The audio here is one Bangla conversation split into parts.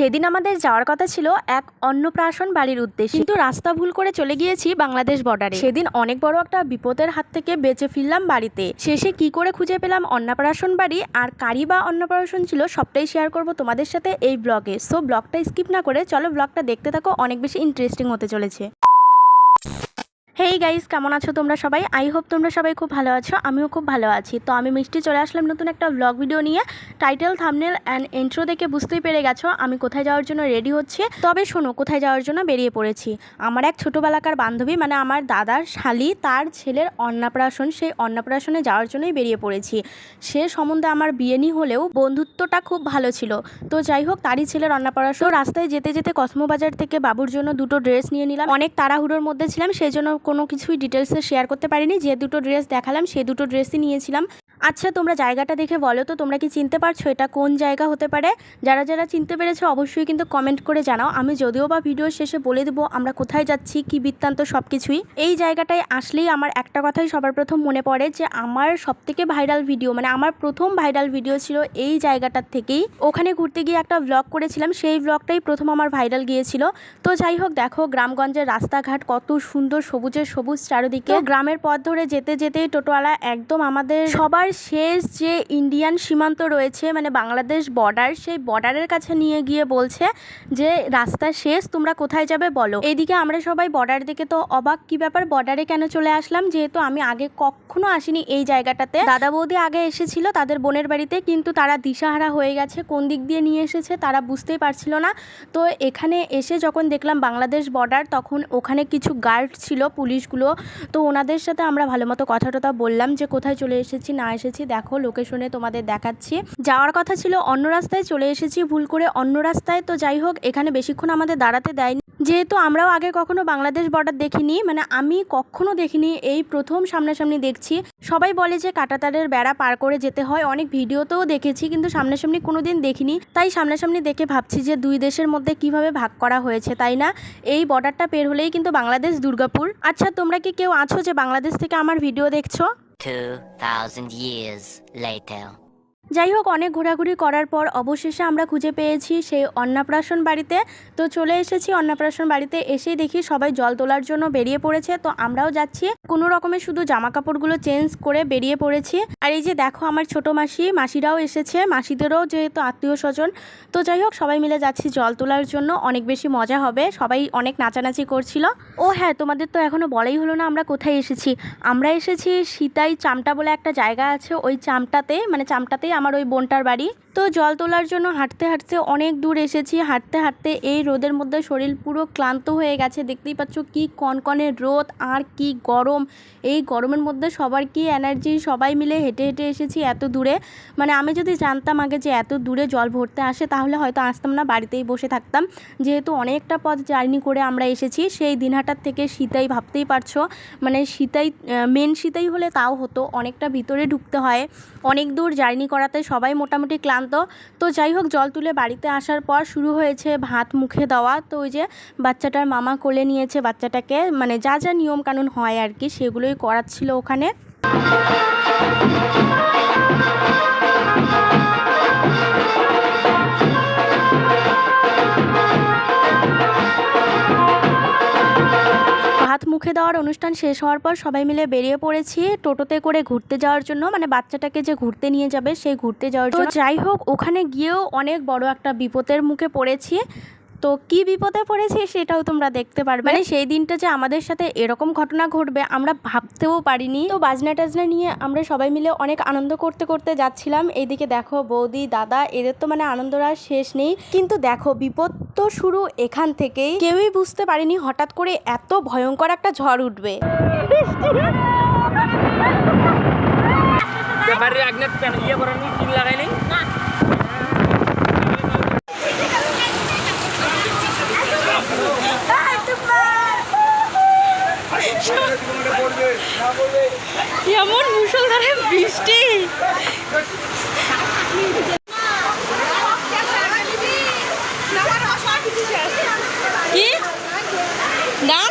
সেদিন আমাদের যাওয়ার কথা ছিল এক অন্নপ্রাশন বাড়ির উদ্দেশ্যে, কিন্তু রাস্তা ভুল করে চলে গিয়েছি বাংলাদেশ বর্ডারে। সেদিন অনেক বড় একটা বিপদের হাত থেকে বেঁচে ফিরলাম বাড়িতে। শেষে কি করে খুঁজে পেলাম অন্নপ্রাশন বাড়ি আর কারি বা অন্নপ্রাশন ছিল সবটাই শেয়ার করব তোমাদের সাথে এই ব্লগে। সো ব্লগটা স্কিপ না করে চলো ব্লগটা দেখতে থাকো, অনেক বেশি ইন্টারেস্টিং হতে চলেছে। হেই গাইস, কেমন আছো তোমরা সবাই? আই হোপ তোমরা সবাই খুব ভালো আছো, আমিও খুব ভালো আছি। তো আমি মিষ্টি চলে আসলাম নতুন একটা ব্লগ ভিডিও নিয়ে। টাইটেল, থাম্বনেল অ্যান্ড ইন্ট্রো দেখে বুঝতেই পেরে গেছো আমি কোথায় যাওয়ার জন্য রেডি হচ্ছে। তবে শোনো, কোথায় যাওয়ার জন্য বেরিয়ে পড়েছি। আমার এক ছোটোবেলাকার বান্ধবী, মানে আমার দাদার শালি, তার ছেলের অন্নপ্রাশন, সেই অন্নপ্রাশনে যাওয়ার জন্যই বেরিয়ে পড়েছি। সে সম্বন্ধে আমার বিয়ে নি হলেও বন্ধুত্বটা খুব ভালো ছিল। তো যাই হোক, তারই ছেলের অন্নপ্রাশন। রাস্তায় যেতে যেতে কসমোবাজার থেকে বাবুর জন্য দুটো ড্রেস নিয়ে নিলাম। অনেক তাড়াহুড়োর মধ্যে ছিলাম, সেই জন্য কোনো কিছুই ডিটেলসে শেয়ার করতে পারিনি। যে দুটো ড্রেস দেখালাম সেই দুটো ড্রেসই নিয়েছিলাম। আচ্ছা, তোমরা জায়গাটা দেখে বলো তো তোমরা কি চিনতে পারছো এটা কোন জায়গা হতে পারে? যারা যারা চিনতে পেরেছো অবশ্যই কিন্তু কমেন্ট করে জানাও। আমি যদিও বা ভিডিওর শেষে বলে দেবো আমরা কোথায় যাচ্ছি, কি বৃত্তান্ত সব কিছুই। এই জায়গাটায় আসলেই আমার একটা কথাই সবার প্রথম মনে পড়ে যে আমার সবথেকে ভাইরাল ভিডিও, মানে আমার প্রথম ভাইরাল ভিডিও ছিল এই জায়গাটার থেকেই। ওখানে ঘুরতে গিয়ে একটা ব্লগ করেছিলাম, সেই ব্লগটাই প্রথম আমার ভাইরাল গিয়েছিল। তো যাই হোক, দেখো গ্রামগঞ্জের রাস্তাঘাট কত সুন্দর, সবুজের সবুজ চারিদিকে। গ্রামের পথ ধরে যেতে যেতেই টোটোওয়ালা একদম আমাদের সবার শেষ যে ইন্ডিয়ান সীমান্ত রয়েছে, মানে বাংলাদেশ বর্ডার, সেই বর্ডারের কাছে নিয়ে গিয়ে বলছে যে রাস্তা শেষ, তোমরা কোথায় যাবে বলো। এইদিকে আমরা সবাই বর্ডার দিকে তো অবাক, কি ব্যাপার বর্ডারে কেন চলে আসলাম, যেহেতু আমি আগে কখনো আসিনি এই জায়গাটাতে। দাদা বৌদি আগে এসেছিল তাদের বোনের বাড়িতে, কিন্তু তারা দিশাহারা হয়ে গেছে, কোন দিক দিয়ে নিয়ে এসেছে তারা বুঝতেই পারছিল না। তো এখানে এসে যখন দেখলাম বাংলাদেশ বর্ডার, তখন ওখানে কিছু গার্ড ছিল, পুলিশগুলো। তো ওনাদের সাথে আমরা ভালো মতো কথা টথা বললাম যে কোথায় চলে এসেছি না এসেছি, দেখো লোকেশনে তোমাদের দেখাচ্ছি। যাওয়ার কথা ছিল অন্য রাস্তায়, চলে এসেছি ভুল করে অন্য রাস্তায়। তো যাই হোক, এখানে বেশিক্ষণ আমাদের দাঁড়াতে দেয়নি, যেহেতু আমরাও আগে কখনো বাংলাদেশ বর্ডার দেখিনি, মানে আমি কখনো দেখিনি, এই প্রথম সামনাসামনি দেখছি। সবাই বলে যে কাঁটাতারের বেড়া পার করে যেতে হয়, অনেক ভিডিওতেও দেখেছি, কিন্তু সামনাসামনি কোনোদিন দেখিনি। তাই সামনাসামনি দেখে ভাবছি যে দুই দেশের মধ্যে কিভাবে ভাগ করা হয়েছে, তাই না? এই বর্ডারটা পের হলেই কিন্তু বাংলাদেশ, দুর্গাপুর। আচ্ছা, তোমরা কি কেউ আছো যে বাংলাদেশ থেকে আমার ভিডিও দেখছো? 2000 years later. যাই হোক, অনেক ঘোরাঘুরি করার পর অবশেষে আমরা খুঁজে পেয়েছি সেই অন্নপ্রাশন বাড়িতে। তো চলে এসেছি অন্নপ্রাশন বাড়িতে। এসেই দেখি সবাই জল তোলার জন্য বেরিয়ে পড়েছে, তো আমরাও যাচ্ছি। কোনো রকমে শুধু জামা কাপড়গুলো চেঞ্জ করে বেরিয়ে পড়েছি। আর এই যে দেখো আমার ছোট মাসিরাও এসেছে, মাসিদেরও যেহেতু আত্মীয় স্বজন। তো যাই হোক, সবাই মিলে যাচ্ছি জল তোলার জন্য, অনেক বেশি মজা হবে। সবাই অনেক নাচানাচি করছিল। ও হ্যাঁ, তোমাদের তো এখনো বলাই হলো না আমরা কোথায় এসেছি। আমরা এসেছি সিতাই চামটা বলে একটা জায়গা আছে, ওই চামটাতেই আমার ওই বোনটার বাড়ি। তো জল তোলার জন্য হাঁটতে হাঁটতে অনেক দূর এসেছি। হাঁটতে হাঁটতে এই রোদের মধ্যে শরীর পুরো ক্লান্ত হয়ে গেছে, দেখতেই পাচ্ছ কি কনকনে রোদ আর কি গরম। এই গরমের মধ্যে সবার কি এনার্জি, সবাই মিলে হেঁটে হেঁটে এসেছি এত দূরে। মানে আমি যদি জানতাম আগে যে এত দূরে জল ভরতে আসে, তাহলে হয়তো আসতাম না, বাড়িতেই বসে থাকতাম। যেহেতু অনেকটা পথ জার্নি করে আমরা এসেছি, সেই দিনহাটার থেকে সিতাই, ভাবতেই পারছো, মানে সিতাই মেন সিতাই হলে তাও হতো, অনেকটা ভিতরে ঢুকতে হয়। অনেক দূর জার্নি করাতে সবাই মোটামুটি ক্লান্ত। তো যাই হোক, জল তুলে বাড়িতে আসার পর শুরু হয়েছে ভাত মুখে দেওয়া। তো ওই যে বাচ্চাটার মামা কোলে নিয়েছে বাচ্চাটাকে, মানে যা যা নিয়ম কানুন হয় আর কি, সেগুলোই করাচ্ছিল ওখানে। ভাত মুখে দেওয়ার অনুষ্ঠান শেষ হওয়ার পর সবাই মিলে বেরিয়ে পড়েছি টোটোতে করে ঘুরতে যাওয়ার জন্য, মানে বাচ্চাটাকে যে ঘুরতে নিয়ে যাবে সেই ঘুরতে যাওয়ার জন্য। যাই হোক, ওখানে গিয়েও অনেক বড় একটা বিপদের মুখে পড়েছি। তো কি বিপদে পড়েছি সেটাও তোমরা দেখতে পারবে। মানে সেই দিনটা যে আমাদের সাথে এরকম ঘটনা ঘটবে আমরা ভাবতেও পারিনি। তো বাজনা টাজনা নিয়ে আমরা সবাই মিলে অনেক আনন্দ করতে করতে যাচ্ছিলাম। এইদিকে দেখো বৌদি, দাদা, এদের তো মানে আনন্দর আর শেষ নেই। কিন্তু দেখো, বিপদ তো শুরু এখান থেকেই। কেউই বুঝতে পারিনি হঠাৎ করে এত ভয়ঙ্কর একটা ঝড় উঠবে। এমন মুষলধারে বৃষ্টি, কি গান।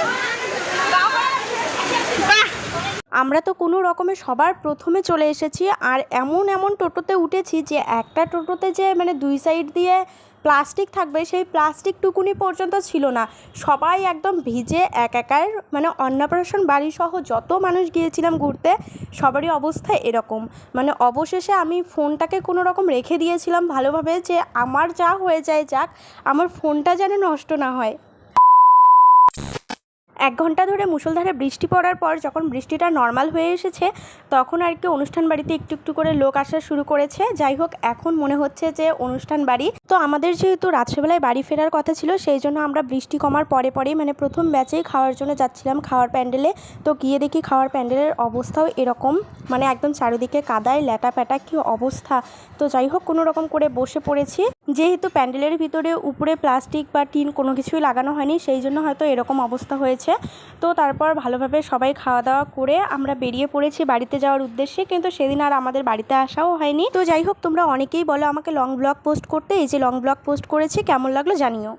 আমরা তো কোনো রকমে সবার প্রথমে চলে এসেছি, আর এমন টোটোতে উঠেছি যে একটা টোটোতে যে মানে দুই সাইড দিয়ে প্লাস্টিক থাকবে সেই প্লাস্টিকটুকুনি পর্যন্ত ছিল না। সবাই একদম ভিজে একাকার, মানে অন্নপ্রাশন বাড়ি সহ যত মানুষ গিয়েছিলাম ঘুরতে সবারই অবস্থা এরকম। মানে অবশেষে আমি ফোনটাকে কোনো রকম রেখে দিয়েছিলাম ভালোভাবে, যে আমার যা হয়ে যায় যাক, আমার ফোনটা যেন নষ্ট না হয়। 1 ঘন্টা ধরে মুষলধারে বৃষ্টি পড়ার পর যখন বৃষ্টিটা নর্মাল হয়ে এসেছে তখন আর কি অনুষ্ঠান বাড়িতে একটু একটু করে লোক আসা শুরু করেছে। যাই হোক, এখন মনে হচ্ছে যে অনুষ্ঠান বাড়ি। তো আমাদের যেহেতু রাত্রেবেলায় বাড়ি ফেরার কথা ছিল, সেই জন্য আমরা বৃষ্টি কমার পরে পরেই মানে প্রথম ব্যাচেই খাওয়ার জন্য যাচ্ছিলাম খাওয়ার প্যান্ডেলে। তো গিয়ে দেখি খাওয়ার প্যান্ডেলের অবস্থাও এরকম, মানে একদম চারিদিকে কাদায় ল্যাটা প্যাটা কী অবস্থা। তো যাই হোক, কোনো রকম করে বসে পড়েছি। যেহেতু প্যান্ডেলের ভিতরে উপরে প্লাস্টিক বা টিন কোনো কিছুই লাগানো হয়নি, সেই জন্য হয়তো এরকম অবস্থা হয়েছে। তো তারপর ভালোভাবে সবাই খাওয়া দাওয়া করে আমরা বেরিয়ে পড়েছি বাড়িতে যাওয়ার উদ্দেশ্যে, কিন্তু সেদিন আর আমাদের বাড়িতে আসাও হয়নি। তো যাই হোক, তোমরা অনেকেই বলো আমাকে লং ব্লগ পোস্ট করতে, এই যে লং ব্লগ পোস্ট করেছি, কেমন লাগলো জানিও।